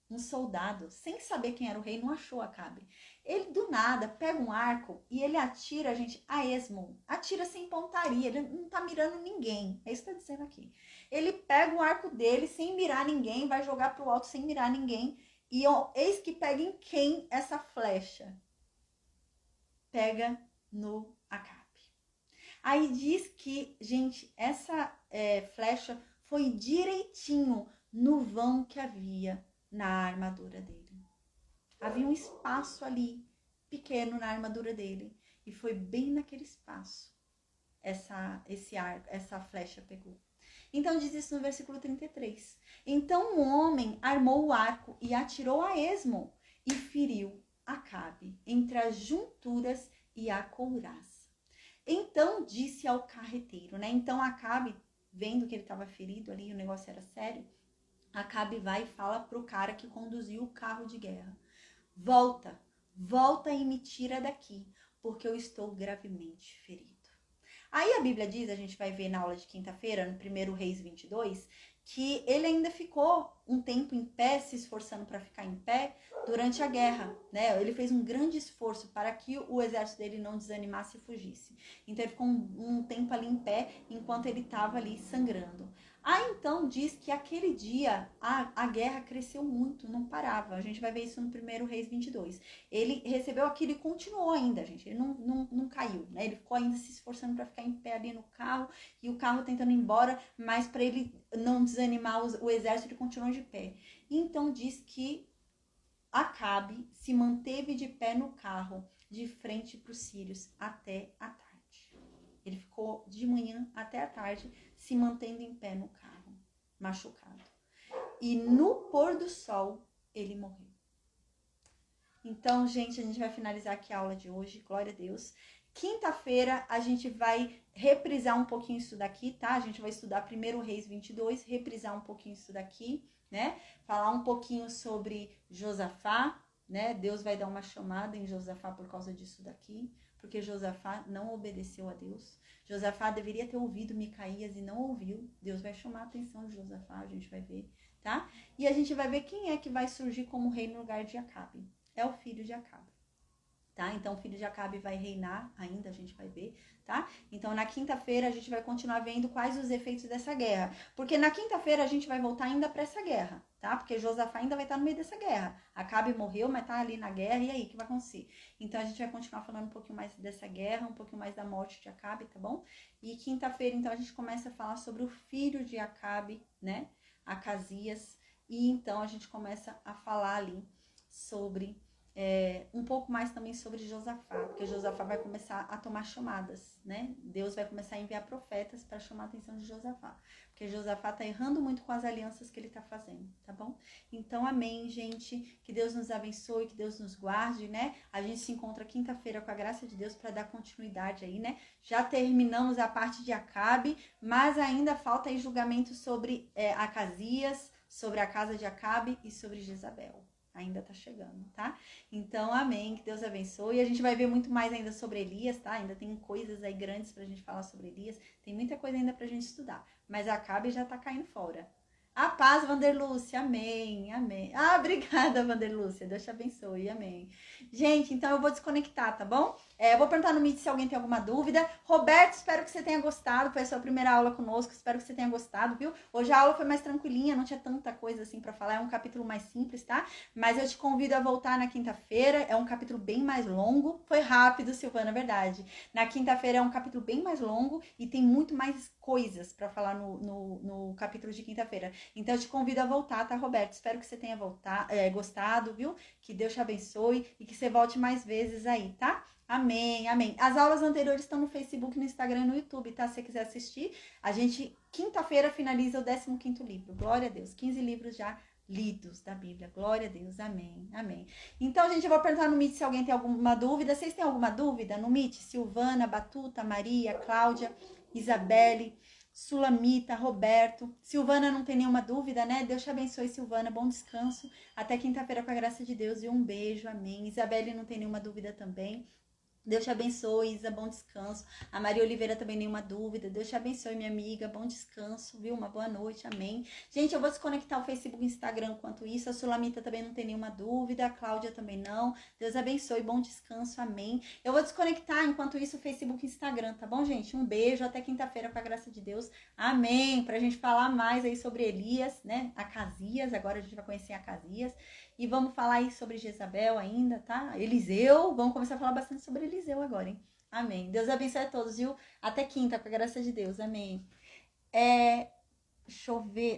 um soldado, sem saber quem era o rei, não achou Acabe. Ele, do nada, pega um arco e ele atira, gente, a esmo. Atira sem pontaria, ele não tá mirando ninguém. É isso que tá dizendo aqui. Ele pega o arco dele sem mirar ninguém, vai jogar pro alto sem mirar ninguém. E ó, eis que pega em quem essa flecha? Pega no Acabe. Aí diz que, gente, essa flecha foi direitinho no vão que havia na armadura dele. Havia um espaço ali, pequeno na armadura dele. E foi bem naquele espaço essa flecha pegou. Então diz isso no versículo 33. Então o homem armou o arco e atirou a esmo e feriu Acabe entre as junturas e a couraça. Então disse ao carreteiro, né? Então Acabe, vendo que ele estava ferido ali, o negócio era sério, Acabe vai e fala pro cara que conduziu o carro de guerra: volta e me tira daqui, porque eu estou gravemente ferido. Aí a Bíblia diz, a gente vai ver na aula de quinta-feira, no 1 Reis 22, que ele ainda ficou um tempo em pé, se esforçando para ficar em pé durante a guerra, né? Ele fez um grande esforço para que o exército dele não desanimasse e fugisse. Então ele ficou um tempo ali em pé, enquanto ele estava ali sangrando. Aí então diz que aquele dia a guerra cresceu muito, não parava. A gente vai ver isso no 1 Reis 22. Ele recebeu aquilo e continuou ainda, gente. Ele não caiu, né? Ele ficou ainda se esforçando para ficar em pé ali no carro e o carro tentando ir embora, mas para ele não desanimar o exército, ele continuou de pé. Então diz que Acabe se manteve de pé no carro, de frente para os sírios, até a tarde. Ele ficou de manhã até a tarde se mantendo em pé no carro, machucado. E no pôr do sol, ele morreu. Então, gente, a gente vai finalizar aqui a aula de hoje, glória a Deus. Quinta-feira a gente vai reprisar um pouquinho isso daqui, tá? A gente vai estudar 1 Reis 22, reprisar um pouquinho isso daqui, né? Falar um pouquinho sobre Josafá, né? Deus vai dar uma chamada em Josafá por causa disso daqui, porque Josafá não obedeceu a Deus. Josafá deveria ter ouvido Micaías e não ouviu. Deus vai chamar a atenção de Josafá, a gente vai ver, tá? E a gente vai ver quem é que vai surgir como rei no lugar de Acabe. É o filho de Acabe, tá? Então o filho de Acabe vai reinar ainda, a gente vai ver, tá? Então na quinta-feira a gente vai continuar vendo quais os efeitos dessa guerra, porque na quinta-feira a gente vai voltar ainda para essa guerra, tá? Porque Josafá ainda vai estar no meio dessa guerra. Acabe morreu, mas tá ali na guerra, e aí, o que vai acontecer? Então a gente vai continuar falando um pouquinho mais dessa guerra, um pouquinho mais da morte de Acabe, tá bom? E quinta-feira, então, a gente começa a falar sobre o filho de Acabe, né? Acasias, e então a gente começa a falar ali sobre um pouco mais também sobre Josafá, porque Josafá vai começar a tomar chamadas, né? Deus vai começar a enviar profetas para chamar a atenção de Josafá, porque Josafá tá errando muito com as alianças que ele tá fazendo, tá bom? Então, amém, gente, que Deus nos abençoe, que Deus nos guarde, né? A gente se encontra quinta-feira com a graça de Deus para dar continuidade aí, né? Já terminamos a parte de Acabe, mas ainda falta aí julgamento sobre Acasias, sobre a casa de Acabe e sobre Jezabel. Ainda tá chegando, tá? Então, amém, que Deus abençoe. E a gente vai ver muito mais ainda sobre Elias, tá? Ainda tem coisas aí grandes pra gente falar sobre Elias. Tem muita coisa ainda pra gente estudar. Mas Acabe já tá caindo fora. A paz, Vanderlúcia, amém, amém. Ah, obrigada, Vanderlúcia, Deus te abençoe, amém. Gente, então eu vou desconectar, tá bom? Eu vou perguntar no Meet se alguém tem alguma dúvida. Roberto, espero que você tenha gostado, foi a sua primeira aula conosco, espero que você tenha gostado, viu? Hoje a aula foi mais tranquilinha, não tinha tanta coisa assim pra falar, é um capítulo mais simples, tá? Mas eu te convido a voltar na quinta-feira, é um capítulo bem mais longo, foi rápido, Silvana, verdade. Na quinta-feira é um capítulo bem mais longo e tem muito mais coisas pra falar no capítulo de quinta-feira. Então eu te convido a voltar, tá, Roberto? Espero que você tenha gostado, viu? Que Deus te abençoe e que você volte mais vezes aí, tá? Amém, amém. As aulas anteriores estão no Facebook, no Instagram e no YouTube, tá? Se você quiser assistir, a gente, quinta-feira, finaliza o 15º livro. Glória a Deus. 15 livros já lidos da Bíblia. Glória a Deus. Amém, amém. Então, gente, eu vou perguntar no Meet se alguém tem alguma dúvida. Vocês têm alguma dúvida no Meet? Silvana, Batuta, Maria, Cláudia, Isabelle, Sulamita, Roberto. Silvana não tem nenhuma dúvida, né? Deus te abençoe, Silvana. Bom descanso. Até quinta-feira com a graça de Deus e um beijo. Amém. Isabelle não tem nenhuma dúvida também. Deus te abençoe, Isa, bom descanso. A Maria Oliveira também, nenhuma dúvida. Deus te abençoe, minha amiga, bom descanso, viu? Uma boa noite, amém. Gente, eu vou desconectar o Facebook e o Instagram enquanto isso. A Sulamita também não tem nenhuma dúvida, a Cláudia também não. Deus abençoe, bom descanso, amém. Eu vou desconectar enquanto isso o Facebook e o Instagram, tá bom, gente? Um beijo, até quinta-feira com a graça de Deus, amém. Pra gente falar mais aí sobre Elias, né? Acasias, agora a gente vai conhecer Acasias. E vamos falar aí sobre Jezabel ainda, tá? Eliseu, vamos começar a falar bastante sobre Eliseu agora, hein? Amém. Deus abençoe a todos, viu? Até quinta, com a graça de Deus, amém. Deixa eu ver.